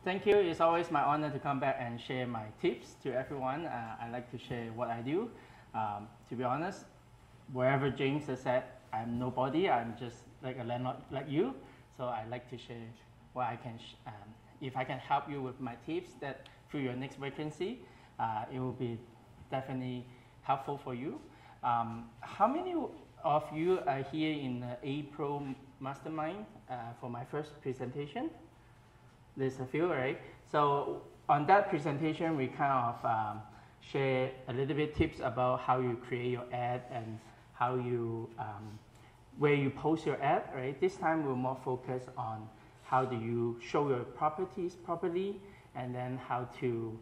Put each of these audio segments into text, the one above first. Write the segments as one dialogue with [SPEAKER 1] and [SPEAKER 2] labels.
[SPEAKER 1] Thank you. It's always my honor to come back and share my tips to everyone. I like to share what I do. To be honest, wherever James has said, I'm nobody. I'm just like a landlord like you. So I like to share what I can. If I can help you with my tips that through your next vacancy, it will be definitely helpful for you. How many of you are here in the April Mastermind for my first presentation? There's a few, right? So on that presentation, we kind of share a little bit tips about how you create your ad and how you, where you post your ad, right? This time we're more focused on how do you show your properties properly and then how to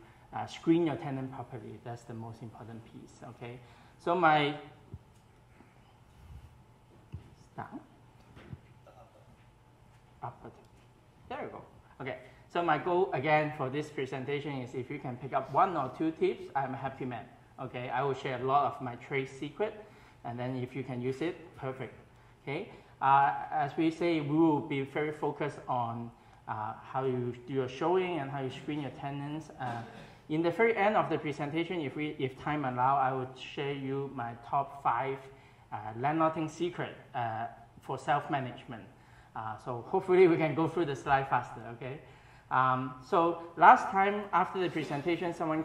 [SPEAKER 1] screen your tenant properly. That's the most important piece, okay? So my, down, up, there we go. Okay, so my goal again for this presentation is if you can pick up 1 or 2 tips, I'm a happy man. Okay, I will share a lot of my trade secret, and then if you can use it, perfect. Okay, as we say, we will be very focused on how you do your showing and how you screen your tenants. In the very end of the presentation, if time allow, I would share you my top 5 landlording secret for self-management. So hopefully we can go through the slide faster, okay? So last time after the presentation, someone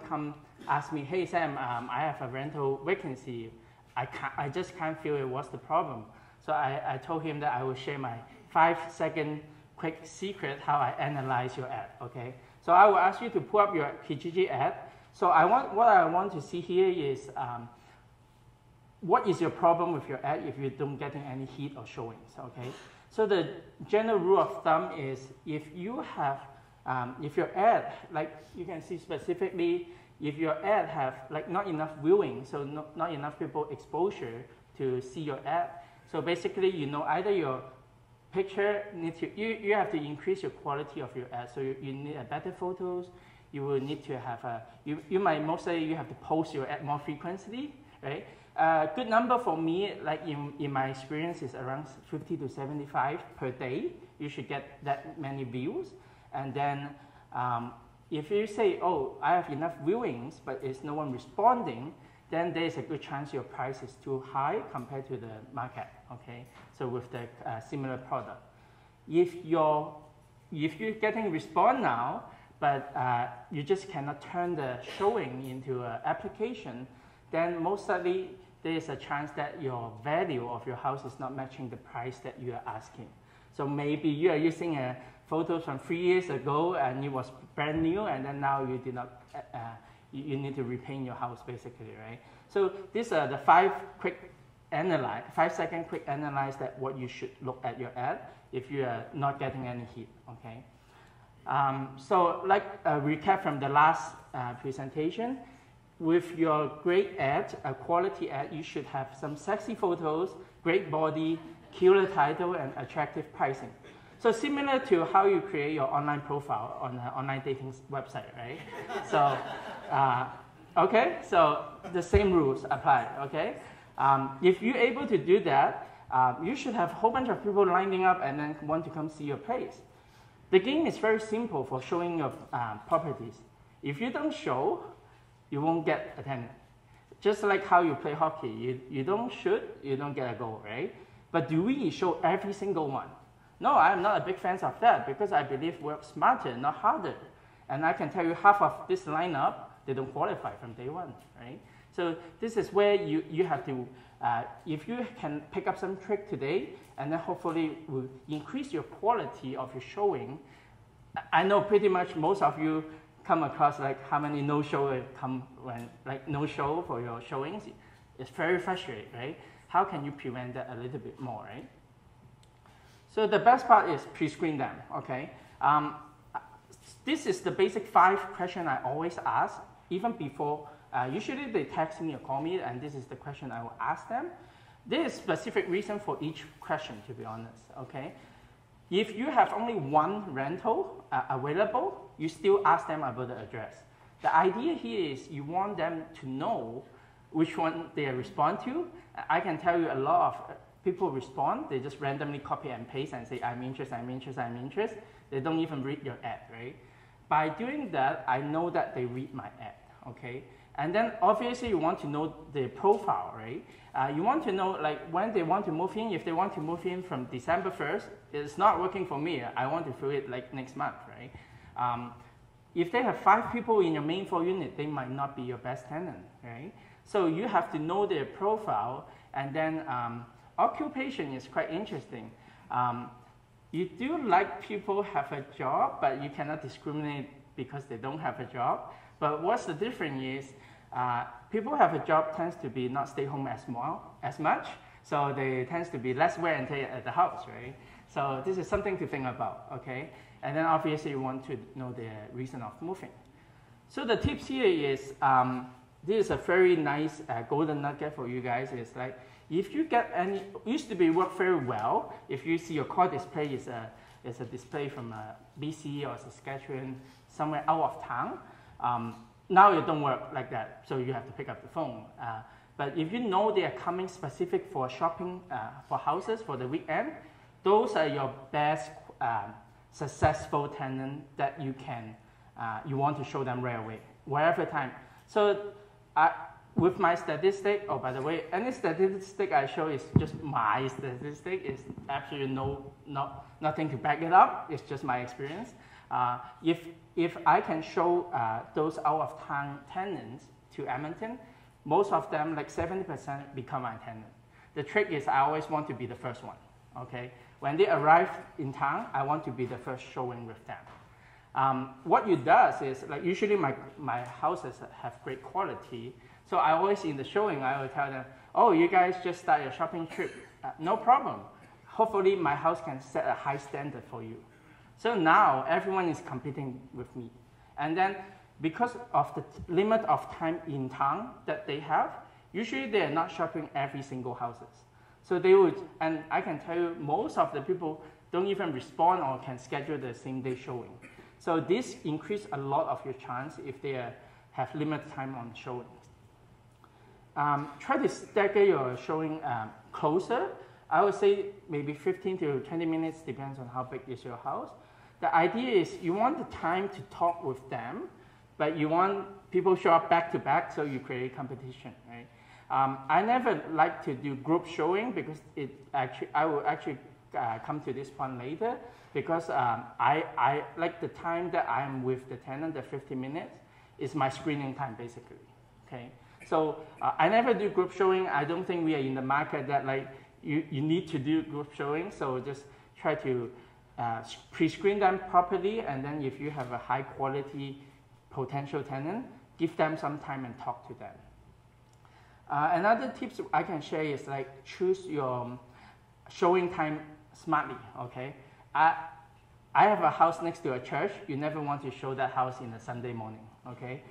[SPEAKER 1] ask me, hey Sam, I have a rental vacancy. I just can't feel it. What's the problem? So I told him that I will share my 5-second quick secret how I analyze your ad, okay? So I will ask you to pull up your Kijiji ad. So what I want to see here is what is your problem with your ad if you don't getting any hit or showings, okay? So the general rule of thumb is if you have, if your ad, like you can see specifically, if your ad have like not enough viewing, so not enough people exposure to see your ad, so basically, you know, either your picture needs to, you have to increase your quality of your ad, so you need better photos, you will need to have you might mostly you have to post your ad more frequently, right? Good number for me, like in my experience, is around 50 to 75 per day. You should get that many views. And then if you say, oh, I have enough viewings, but it's no one responding, then there's a good chance your price is too high compared to the market, okay? So with the similar product. If you're getting response now, but you just cannot turn the showing into an application, then most likely there is a chance that your value of your house is not matching the price that you are asking. So maybe you are using photos from 3 years ago and it was brand new, and then now you did not, you need to repaint your house basically, right? So these are the 5-second quick analyze that what you should look at your ad if you are not getting any hit, okay? So like a recap from the last presentation, with your great ad, a quality ad, you should have some sexy photos, great body, killer title, and attractive pricing. So similar to how you create your online profile on an online dating website, right? So, okay, so the same rules apply, okay? If you're able to do that, you should have a whole bunch of people lining up and then want to come see your place. The game is very simple for showing your properties. If you don't show, you won't get a tenant. Just like how you play hockey, you don't shoot, you don't get a goal, right? But do we show every single one? No, I'm not a big fan of that because I believe work smarter, not harder. And I can tell you half of this lineup, they don't qualify from day one, right? So this is where you have to, if you can pick up some trick today, and then hopefully will increase your quality of your showing. I know pretty much most of you come across like how many no-show come when, like no-show for your showings. It's very frustrating, right? How can you prevent that a little bit more, right? So the best part is pre-screen them, okay? This is the basic 5 questions I always ask, even before, usually they text me or call me, and this is the question I will ask them. There is specific reason for each question, to be honest, okay? If you have only 1 rental available, you still ask them about the address. The idea here is you want them to know which one they respond to. I can tell you a lot of people respond, they just randomly copy and paste and say, I'm interested, I'm interested, I'm interested. They don't even read your ad, right? By doing that, I know that they read my ad, okay? And then obviously you want to know the profile, right? You want to know like when they want to move in. If they want to move in from December 1st, it's not working for me. I want to fill it like next month, right? If they have 5 people in your main floor unit, they might not be your best tenant, right? So you have to know their profile, and then occupation is quite interesting. You do like people have a job, but you cannot discriminate because they don't have a job. But what's the difference is people have a job tends to be not stay home as much, so they tends to be less wear and tear at the house, right? So this is something to think about, okay? And then obviously you want to know the reason of moving. So the tips here is, this is a very nice golden nugget for you guys. Is like, if you get any, used to be work very well, if you see your call display is a display from BC or Saskatchewan, somewhere out of town, now it don't work like that, so you have to pick up the phone. But if you know they are coming specific for shopping for houses for the weekend, those are your best successful tenant that you can, you want to show them right away, wherever time. So with my statistic, oh, by the way, any statistic I show is just my statistic. It's absolutely nothing to back it up. It's just my experience. If I can show those out-of-town tenants to Edmonton, most of them, like 70%, become my tenant. The trick is I always want to be the first one, okay? When they arrive in town, I want to be the first showing with them. What it does is, like usually my houses have great quality, so I always in the showing, I will tell them, oh, you guys just start your shopping trip. No problem. Hopefully my house can set a high standard for you. So now everyone is competing with me. And then because of the limit of time in town that they have, usually they are not shopping every single houses. So they would, and I can tell you most of the people don't even respond or can schedule the same day showing. So this increases a lot of your chance if they have limited time on showings. Try to stagger your showing closer. I would say maybe 15 to 20 minutes, depends on how big is your house. The idea is you want the time to talk with them, but you want people show up back to back, so you create competition, right? I never like to do group showing because I will actually come to this point later, because I like the time that I'm with the tenant, the 50 minutes, is my screening time basically, okay? So I never do group showing. I don't think we are in the market that like you need to do group showing, so just try to pre-screen them properly, and then if you have a high quality potential tenant, give them some time and talk to them. Another tips I can share is like choose your showing time smartly, okay? I have a house next to a church. You never want to show that house in a Sunday morning, okay?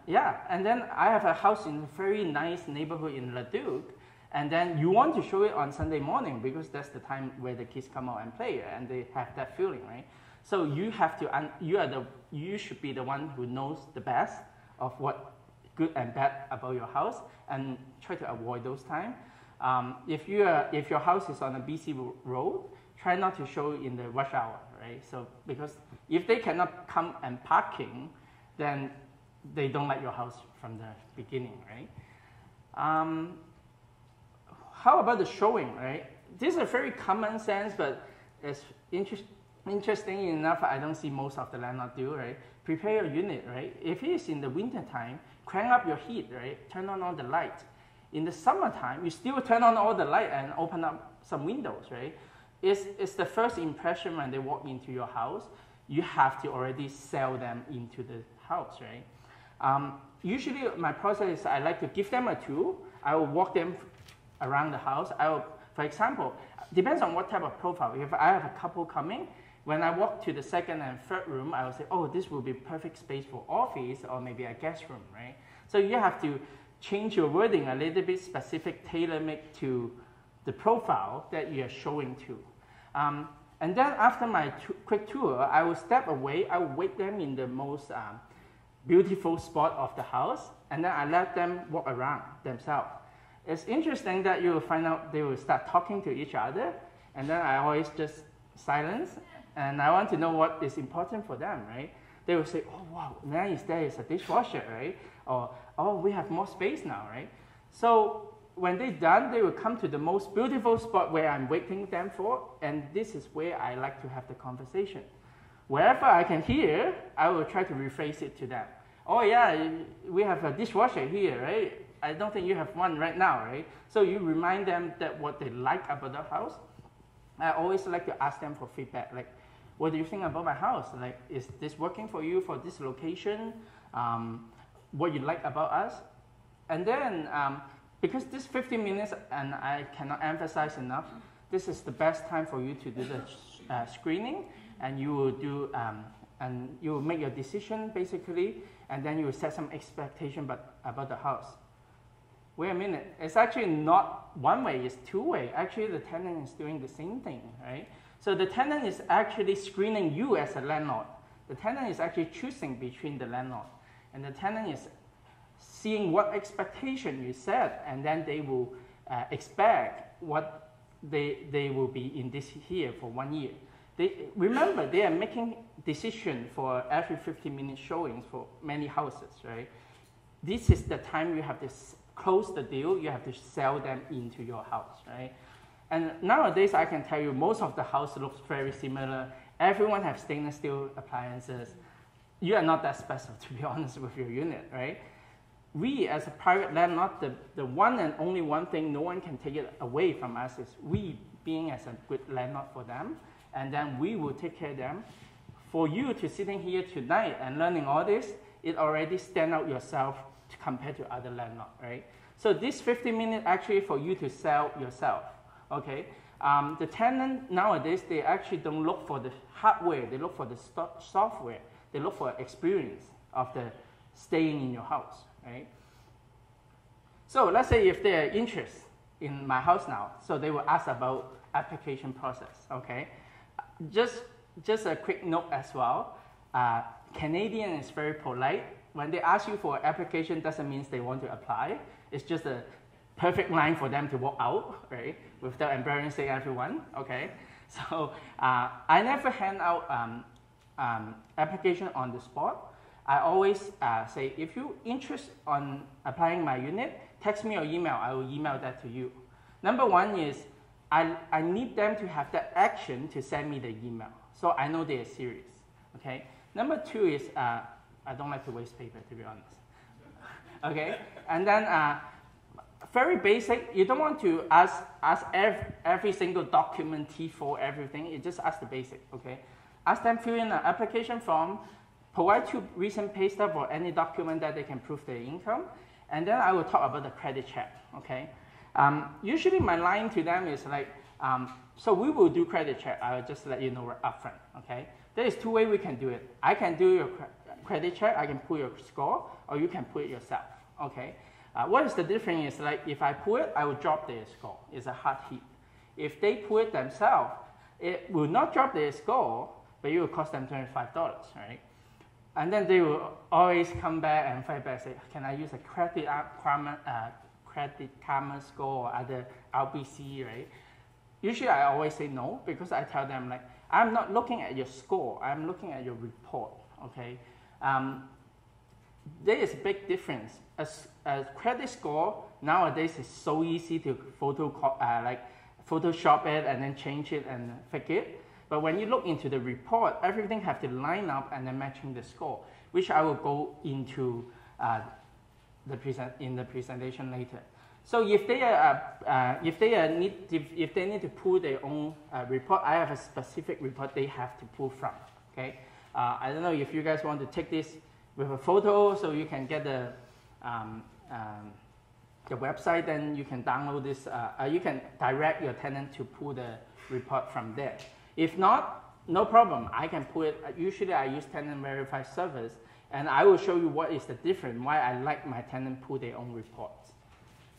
[SPEAKER 1] Yeah, and then I have a house in a very nice neighborhood in Leduc, and then you want to show it on Sunday morning because that's the time where the kids come out and play and they have that feeling, right? So you have to, you should be the one who knows the best of what good and bad about your house, and try to avoid those times. If your house is on a BC road, try not to show in the rush hour, right? So because if they cannot come and parking, then they don't like your house from the beginning, right? How about the showing, right? This is a very common sense, but it's interesting enough, I don't see most of the landlord do, right? Prepare your unit, right? If it is in the winter time, crank up your heat, right? Turn on all the lights. In the summertime, you still turn on all the light and open up some windows, right? It's the first impression when they walk into your house. You have to already sell them into the house, right? Usually my process is I like to give them a tool. I will walk them around the house. I will, for example, depends on what type of profile. If I have a couple coming, when I walk to the second and third room, I will say, oh, this will be perfect space for office or maybe a guest room, right? So you have to change your wording a little bit specific, tailor-made to the profile that you are showing to. And then after my quick tour, I will step away. I will wait them in the most beautiful spot of the house, and then I let them walk around themselves. it's interesting that you will find out they will start talking to each other, and then I always just silence, and I want to know what is important for them, right? They will say, oh wow, nice, there is a dishwasher, right? Or, oh, we have more space now, right? So when they're done, they will come to the most beautiful spot where I'm waiting them for, and this is where I like to have the conversation. Wherever I can hear, I will try to rephrase it to them. Oh yeah, we have a dishwasher here, right? I don't think you have one right now, right? So you remind them that what they like about the house. I always like to ask them for feedback, like, what do you think about my house? Like, is this working for you for this location? What you like about us? And then, because this 15 minutes, and I cannot emphasize enough, this is the best time for you to do the screening, and you will do, and you will make your decision basically, and then you will set some expectation about the house. Wait a minute, it's actually not one way, it's two way. Actually, the tenant is doing the same thing, right? So the tenant is actually screening you as a landlord. The tenant is actually choosing between the landlord. And the tenant is seeing what expectation you set, and then they will expect what they will be in this here for 1 year. Remember, they are making decision for every 15-minute showings for many houses, right? This is the time you have to close the deal, you have to sell them into your house, right? And nowadays, I can tell you, most of the house looks very similar. Everyone has stainless steel appliances. You are not that special, to be honest, with your unit, right? We, as a private landlord, the one and only one thing no one can take it away from us is we being as a good landlord for them, and then we will take care of them. For you to sitting here tonight and learning all this, it already stand out yourself compared to other landlords, right? So this 15 minutes actually for you to sell yourself, okay? The tenant nowadays, they actually don't look for the hardware, they look for the software. They look for experience of the staying in your house, right? So let's say if they are interested in my house now, so they will ask about application process, okay? Just a quick note as well. Canadian is very polite. When they ask you for application, doesn't mean they want to apply. It's just a perfect line for them to walk out, right? Without embarrassing everyone, okay? So I never hand out application on the spot. I always say, if you're interested on applying my unit, text me or email. I will email that to you. Number one is I need them to have the action to send me the email, so I know they are serious, okay? Number two is I don't like to waste paper, to be honest. Okay, and then very basic. You don't want to ask every single document, T4, everything. You just ask the basic. Okay, ask them fill in an application form, provide 2 recent pay stub or any document that they can prove their income, and then I will talk about the credit check. Okay, usually my line to them is like, so we will do credit check. I will just let you know upfront. Okay, there is 2 ways we can do it. I can do your credit check, I can pull your score, or you can pull it yourself, okay? What is the difference is like, if I pull it, I will drop their score. It's a hard hit. If they pull it themselves, it will not drop their score, but it will cost them $25, right? And then they will always come back and fight back and say, can I use a credit karma score or other RBC, right? Usually I always say no, because I tell them like, I'm not looking at your score, I'm looking at your report, okay? There is a big difference. A credit score nowadays is so easy to Photoshop it and then change it and fake it. But when you look into the report, everything have to line up and then matching the score, which I will go into in the presentation later. So if they need to pull their own report, I have a specific report they have to pull from. Okay. I don't know if you guys want to take this with a photo so you can get the website, then you can download this. You can direct your tenant to pull the report from there. If not, no problem. I can pull it. Usually I use tenant verify service, and I will show you what is the difference, why I like my tenant pull their own reports,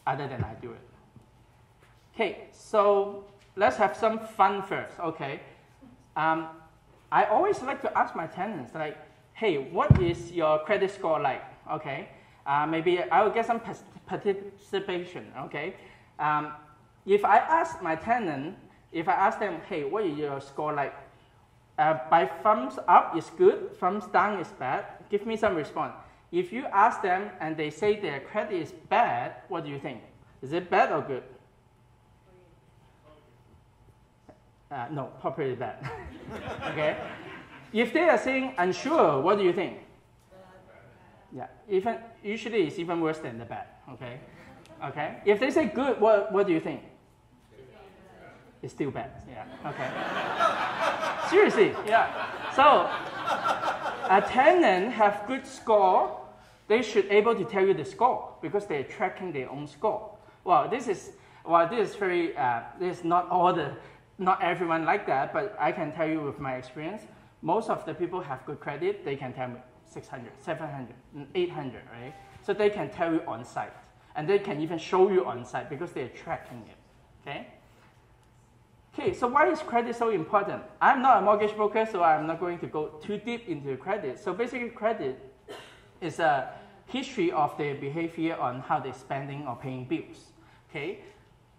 [SPEAKER 1] other than I do it. Okay, so let's have some fun first, okay? I always like to ask my tenants, like, hey, what is your credit score like? Okay, maybe I will get some participation, okay? If I ask my tenant, if I ask them, hey, what is your score like? By thumbs up is good, thumbs down is bad, give me some response. If you ask them and they say their credit is bad, what do you think? Is it bad or good? No, probably bad. Okay? If they are saying unsure, what do you think? Yeah, usually it's even worse than the bad, okay? Okay? If they say good, what do you think? It's still bad, yeah, okay. Seriously, yeah. So, a tenant have good score, they should able to tell you the score because they're tracking their own score. Well, this is very, this is not everyone like that, but I can tell you with my experience, most of the people have good credit, they can tell me 600, 700, 800, right? So they can tell you on site. And they can even show you on site because they're tracking it, okay? Okay, so why is credit so important? I'm not a mortgage broker, so I'm not going to go too deep into credit. So basically credit is a history of their behavior on how they're spending or paying bills, okay?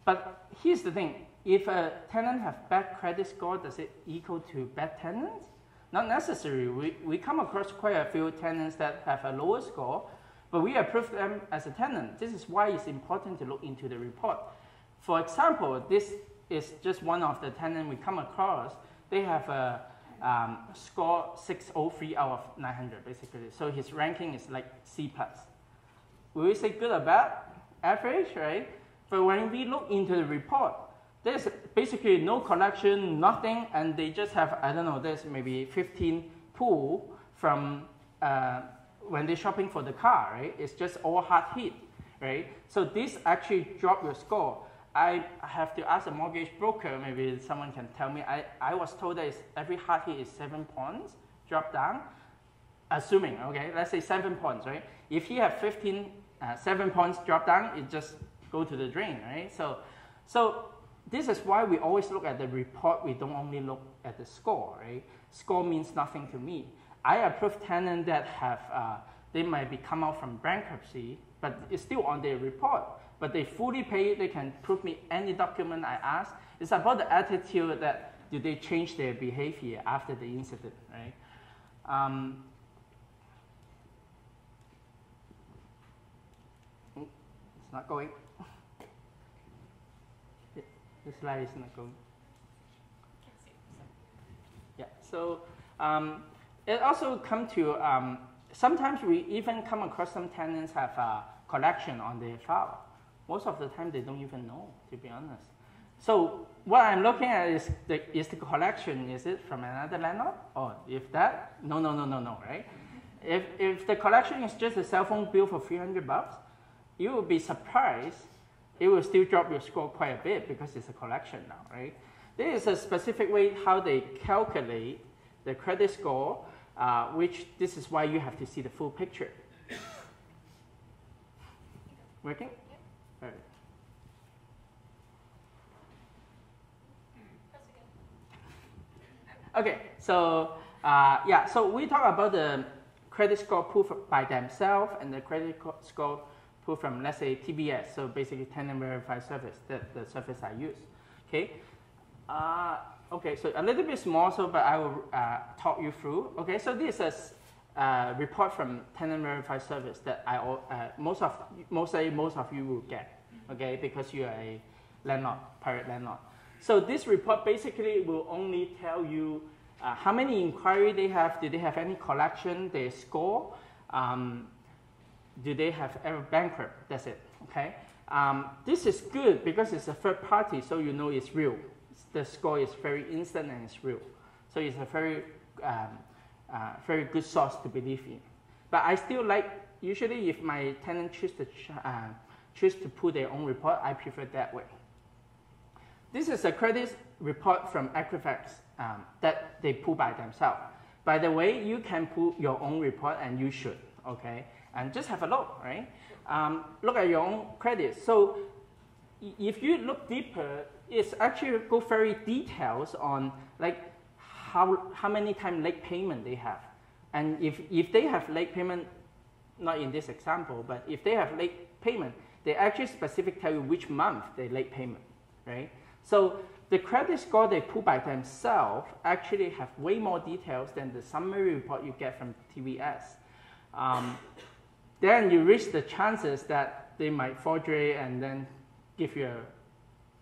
[SPEAKER 1] But here's the thing, if a tenant have bad credit score, does it equal to bad tenants? Not necessarily. We come across quite a few tenants that have a lower score, but we approve them as a tenant. This is why it's important to look into the report. For example, this is just one of the tenants we come across. They have a score 603 out of 900, basically. So his ranking is like C+. Will we say good or bad? Average, right? But when we look into the report, there's basically no collection, nothing, and they just have, I don't know, there's maybe 15 pull from when they're shopping for the car, right? It's just all hard hit, right? So this actually drop your score. I have to ask a mortgage broker, maybe someone can tell me. I was told that every hard hit is 7 points, drop down, assuming, okay, let's say 7 points, right? If he have 7 points drop down, it just go to the drain, right? So this is why we always look at the report. We don't only look at the score, right? Score means nothing to me. I approve tenants that have, they might be come out from bankruptcy, but it's still on their report. But they fully pay, they can prove me any document I ask. It's about the attitude that do they change their behavior after the incident, right? It's not going. The slide is not going. Yeah, so it also come to, sometimes we even come across some tenants have a collection on their file. Most of the time they don't even know, to be honest. So what I'm looking at is the collection, is it from another landlord? Or if that, no, right? If the collection is just a cell phone bill for $300, you will be surprised. It will still drop your score quite a bit because it's a collection now, right? There is a specific way how they calculate the credit score, which this is why you have to see the full picture. Working? All right. Okay, so yeah, so we talk about the credit score proof by themselves and the credit score proof from, let's say, TVS, so basically tenant verified service, the service I use. Okay, okay, so a little bit small, so but I will talk you through. Okay, so this is a report from tenant verified service that most of you will get. Okay, because you are a landlord, private landlord. So this report basically will only tell you how many inquiry they have, do they have any collection, their score, do they have ever bankrupt, that's it, okay? This is good because it's a third party, so you know it's real. The score is very instant and it's real. So it's a very, very good source to believe in. But I still like, usually if my tenant choose to put their own report, I prefer that way. This is a credit report from Equifax that they pull by themselves. By the way, you can pull your own report and you should, okay? And just have a look, right? Look at your own credit. So if you look deeper, it's actually go very details on like how many times late payment they have. And if they have late payment, not in this example, but if they have late payment, they actually specifically tell you which month they late payment, right? So the credit score they pull by themselves actually have way more details than the summary report you get from TVS. Then you risk the chances that they might forgery and then give you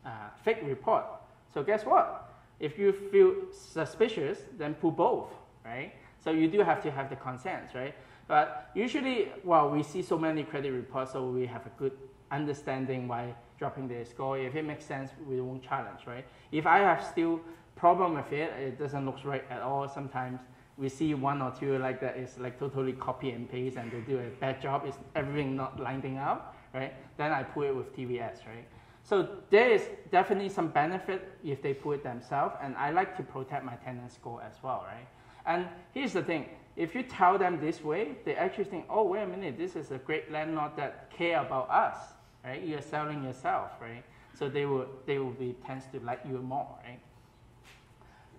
[SPEAKER 1] a fake report. So guess what? If you feel suspicious, then pull both, right? So you do have to have the consent, right? But usually, well, we see so many credit reports, so we have a good understanding why dropping the score. If it makes sense, we won't challenge, right? If I have still problem with it, it doesn't look right at all. Sometimes we see one or two like that is like totally copy and paste and they do a bad job, it's everything not lining up, right? Then I put it with TVS, right? So there is definitely some benefit if they put it themselves, and I like to protect my tenant score as well, right? And here's the thing, if you tell them this way, they actually think, oh, wait a minute, this is a great landlord that care about us, right? You're selling yourself, right? So they will be tends to like you more, right?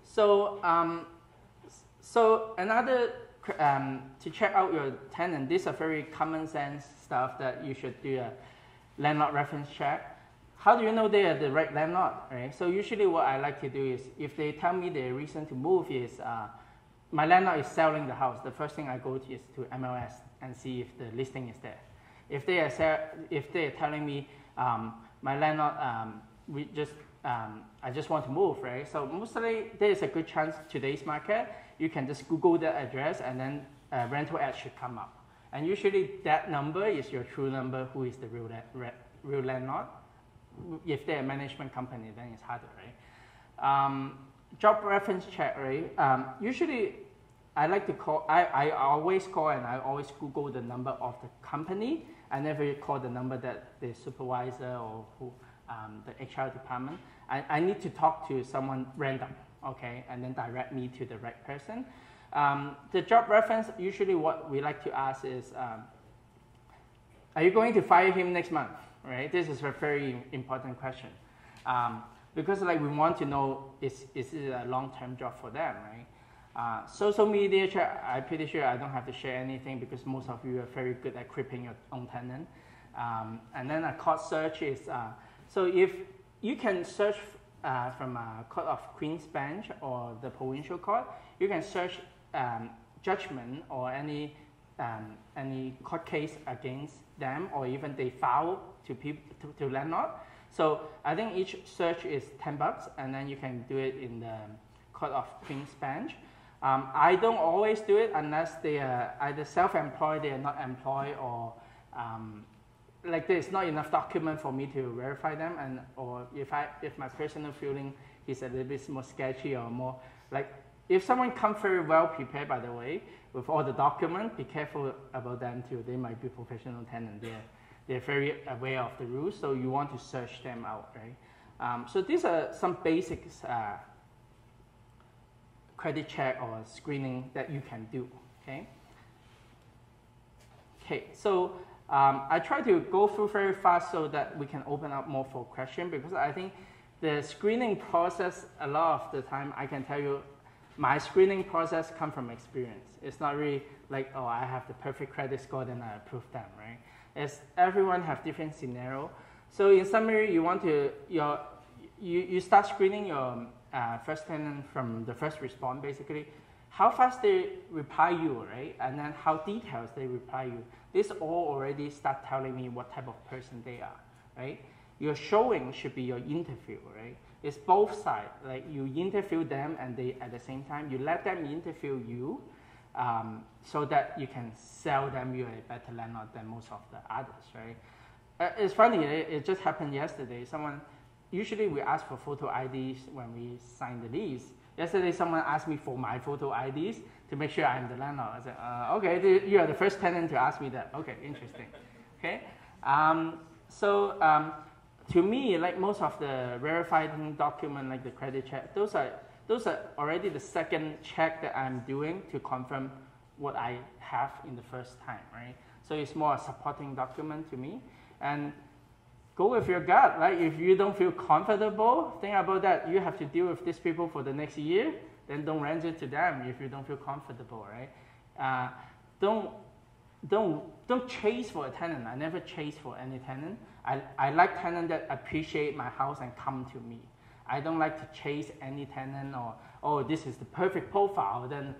[SPEAKER 1] So so another to check out your tenant, these are very common sense stuff that you should do a landlord reference check. How do you know they are the right landlord, right? So usually what I like to do is, if they tell me the reason to move is my landlord is selling the house, the first thing I go to is to MLS and see if the listing is there. If they are telling me my landlord, I just want to move, right? So mostly there is a good chance today's market, you can just Google the address and then rental ad should come up. And usually that number is your true number, who is the real landlord. If they're a management company, then it's harder, right? Job reference check, right? Usually I like to call, I always call and I always Google the number of the company. I never call the number that the supervisor or who, the HR department. I need to talk to someone random, okay, and then direct me to the right person. The job reference, usually what we like to ask is, are you going to fire him next month, right? This is a very important question. Because like we want to know, is it a long-term job for them, right? Social media check, I'm pretty sure I don't have to share anything because most of you are very good at cripping your own tenant. And then a court search is, so if you can search from a court of Queen's Bench or the provincial court, you can search judgment or any court case against them, or even they file to landlord. So I think each search is $10, and then you can do it in the court of Queen's Bench. I don't always do it unless they are either self-employed, they are not employed, or like there's not enough document for me to verify them, and or if my personal feeling is a little bit more sketchy or more like, if someone comes very well prepared, by the way, with all the documents, be careful about them too. They might be professional tenants. They're very aware of the rules, so you want to search them out, right? So these are some basics credit check or screening that you can do, okay? Okay, so I try to go through very fast so that we can open up more for questions, because I think the screening process, a lot of the time, I can tell you, my screening process comes from experience. It's not really like, oh, I have the perfect credit score, then I approve them, right? It's everyone have different scenario. So in summary, you want to, you start screening your first tenant from the first response, basically. How fast they reply you, right? And then how detailed they reply you. This all already start telling me what type of person they are, right? Your showing should be your interview, right? It's both sides. Like you interview them, and they at the same time you let them interview you, so that you can sell them you're a better landlord than most of the others, right? It's funny. It just happened yesterday. Usually we ask for photo IDs when we sign the lease. Yesterday, someone asked me for my photo IDs to make sure I'm the landlord. I said, okay, you are the first tenant to ask me that. Okay, interesting. Okay, to me, like most of the verified document, like the credit check, those are already the second check that I'm doing to confirm what I have in the first time, right? So it's more a supporting document to me. And go with your gut. Like if you don't feel comfortable, think about that. You have to deal with these people for the next year, then don't rent it to them if you don't feel comfortable, right? don't chase for a tenant. I never chase for any tenant. I like tenant that appreciate my house and come to me. I don't like to chase any tenant or, oh, this is the perfect profile, then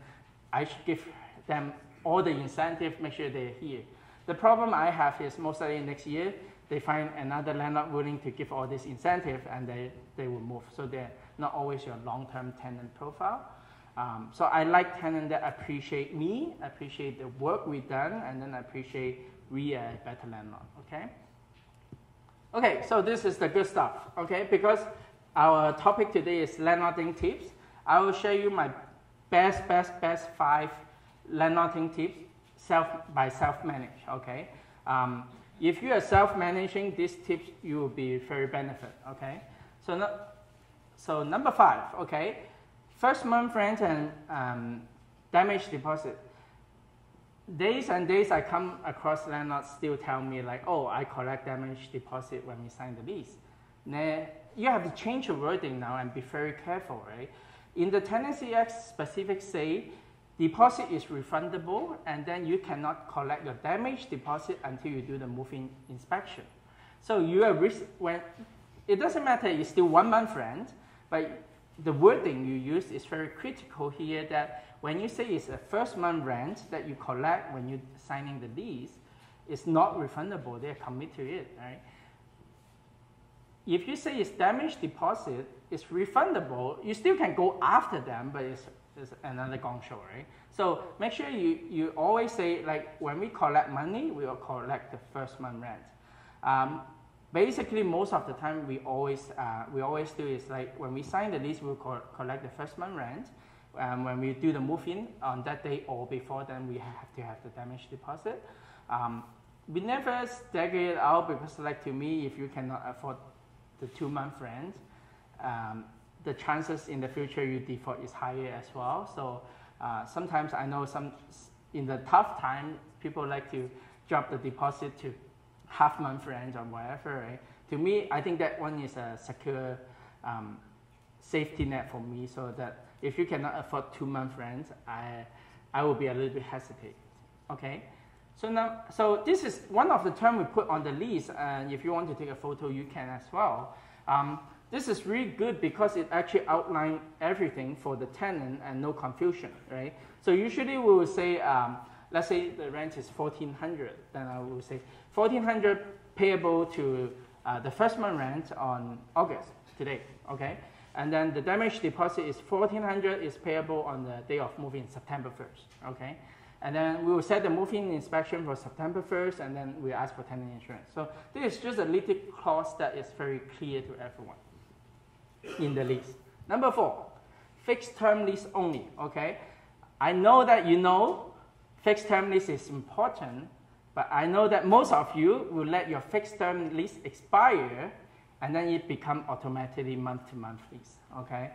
[SPEAKER 1] I should give them all the incentive, make sure they're here. The problem I have is most likely next year, they find another landlord willing to give all this incentive and they will move. So they're not always your long-term tenant profile. So I like tenants that appreciate me, appreciate the work we've done, and then appreciate we are a better landlord, okay? Okay, so this is the good stuff, okay? Because our topic today is landlording tips. I will show you my best 5 landlording tips by self-manage, okay? If you are self-managing, these tips you will be very benefit, okay? So number 5, okay? First month rent and damage deposit. Days and days I come across landlords still tell me like, oh, I collect damage deposit when we sign the lease. Now, you have to change your wording now and be very careful, right? In the Tenancy Act specific say, deposit is refundable and then you cannot collect your damage deposit until you do the move-in inspection. So you are when it doesn't matter, it's still 1 month rent, but the wording you use is very critical here that when you say it's a first month rent that you collect when you're signing the lease, it's not refundable, they're committed to it, right? If you say it's damage deposit, it's refundable, you still can go after them, but it's another gong show, right? So make sure you always say, like, when we collect money, we will collect the first month rent. Basically, most of the time, we always do is like when we sign the lease, we'll collect the first month rent. When we do the move-in on that day or before, then we have to have the damage deposit. We never stagger it out because, like, to me, if you cannot afford the 2 month rent, the chances in the future you default is higher as well. So sometimes I know in the tough time, people like to drop the deposit to half month rent or whatever, right? To me, I think that one is a secure safety net for me, so that if you cannot afford 2 month rent, I will be a little bit hesitant, okay? So this is one of the terms we put on the lease, and if you want to take a photo, you can as well. This is really good because it actually outlines everything for the tenant and no confusion, right? So usually we will say, let's say the rent is $1,400, then I will say $1,400 payable to the first month rent on August, today, okay? And then the damage deposit is $1,400 is payable on the day of moving September 1st, okay? And then we will set the moving inspection for September 1st, and then we ask for tenant insurance. So this is just a little clause that is very clear to everyone in the lease. Number 4, fixed term lease only, okay? I know that you know fixed term lease is important, but I know that most of you will let your fixed term lease expire and then it become automatically month-to-month lease, okay?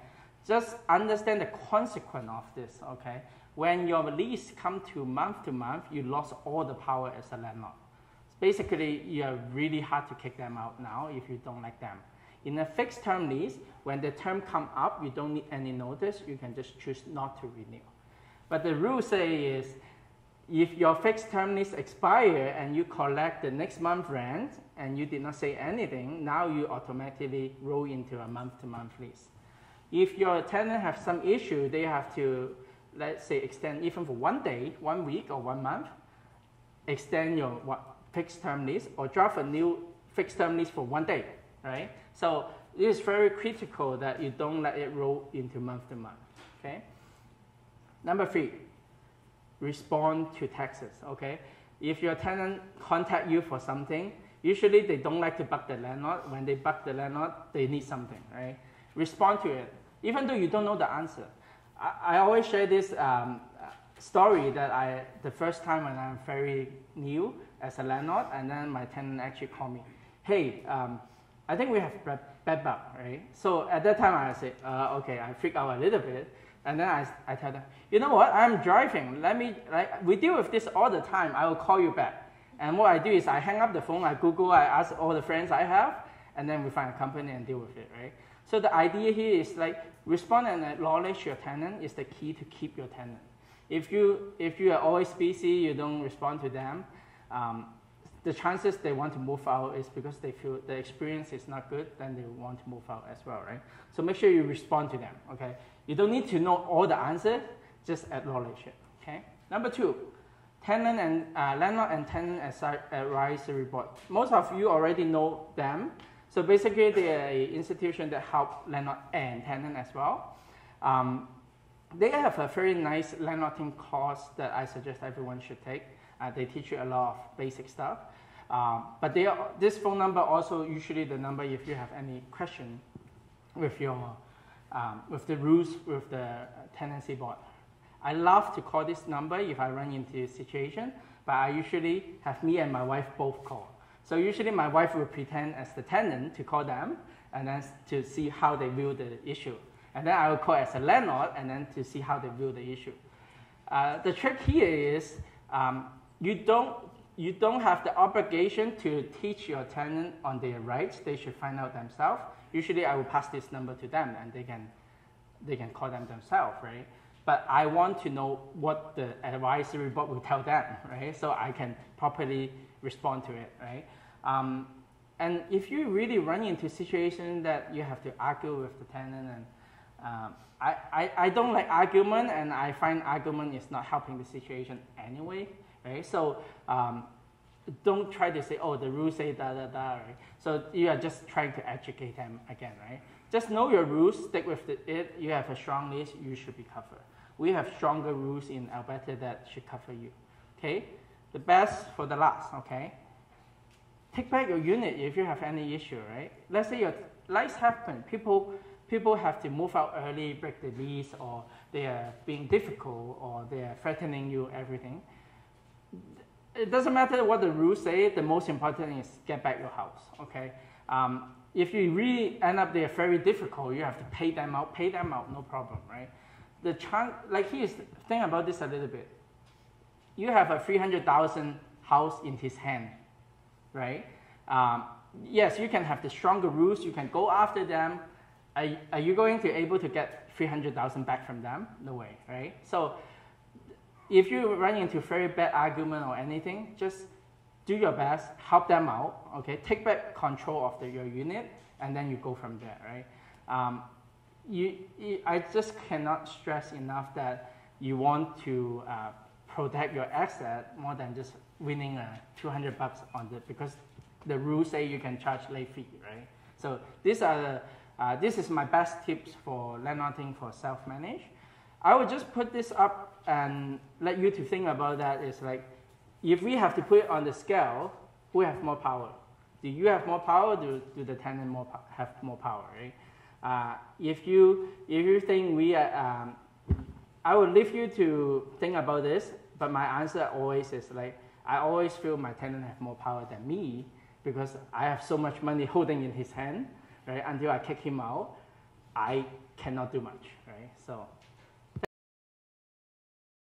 [SPEAKER 1] Just understand the consequence of this, okay? When your lease come to month, you lost all the power as a landlord. Basically, you're really hard to kick them out now if you don't like them. In a fixed term lease, when the term come up, you don't need any notice, you can just choose not to renew. But the rule say is, if your fixed term lease expire and you collect the next month rent and you did not say anything, now you automatically roll into a month-to-month lease. If your tenant have some issue, they have to, let's say, extend even for 1 day, 1 week, or 1 month, extend your fixed term lease or draft a new fixed term lease for 1 day, right? So it is very critical that you don't let it roll into month-to-month, okay? Number 3. Respond to texts, okay? If your tenant contact you for something, usually they don't like to bug the landlord. When they bug the landlord, they need something, right? Respond to it, even though you don't know the answer. I always share this story that the first time when I'm very new as a landlord, and then my tenant actually called me, hey, I think we have bed bug, right? So at that time I say, okay, I freak out a little bit. And then I tell them, you know what, I'm driving. We deal with this all the time. I will call you back. And what I do is I hang up the phone, I Google, I ask all the friends I have, and then we find a company and deal with it, right? So the idea here is like respond and acknowledge your tenant is the key to keep your tenant. If you are always busy, you don't respond to them, the chances they want to move out is because they feel the experience is not good, then they want to move out as well, right? So make sure you respond to them, okay? You don't need to know all the answers, just acknowledge it, okay? Number 2, tenant and landlord and tenant advisory board. Most of you already know them. So basically, they are an institution that help landlord and tenant as well. They have a very nice landlording course that I suggest everyone should take. They teach you a lot of basic stuff. But this phone number also usually the number if you have any question with your with the rules with the tenancy board. I love to call this number if I run into a situation, but I usually have me and my wife both call. So usually my wife will pretend as the tenant to call them and then to see how they view the issue. And then I will call as a landlord and then to see how they view the issue. The trick here is you don't have the obligation to teach your tenant on their rights. They should find out themselves. Usually I will pass this number to them and they can call them themselves, right? But I want to know what the advisory board will tell them, right? So I can properly respond to it, right? And if you really run into a situation that you have to argue with the tenant, and I don't like argument, and I find argument is not helping the situation anyway, right? So don't try to say, oh, the rules say da da da, right? So you are just trying to educate them again, right? Just know your rules, stick with it. You have a strong list, you should be covered. We have stronger rules in Alberta that should cover you, okay? The best for the last, okay? Take back your unit if you have any issue, right? Let's say your lives happen. People have to move out early, break the lease, or they are being difficult, or they are threatening you, everything. It doesn't matter what the rules say. The most important thing is get back your house, okay? If you really end up they're very difficult, you have to pay them out, no problem, right? The chance, like here's think about this a little bit. You have a $300,000 house in his hand, right? Yes, you can have the stronger rules. You can go after them. Are you going to be able to get $300,000 back from them? No way, right? So if you run into very bad argument or anything, just do your best, help them out, okay? Take back control of your unit, and then you go from there, right? I just cannot stress enough that you want to protect your asset more than just winning $200 on it, because the rules say you can charge late fee, right? So these are this is my best tips for landlording for self-managed. I would just put this up and let you to think about that. Is like, if we have to put it on the scale, who have more power? Do you have more power? Do the tenant have more power, right? If you think we are, I would leave you to think about this, but my answer always is like, I always feel my tenant have more power than me because I have so much money holding in his hand, right? Until I kick him out, I cannot do much, right? So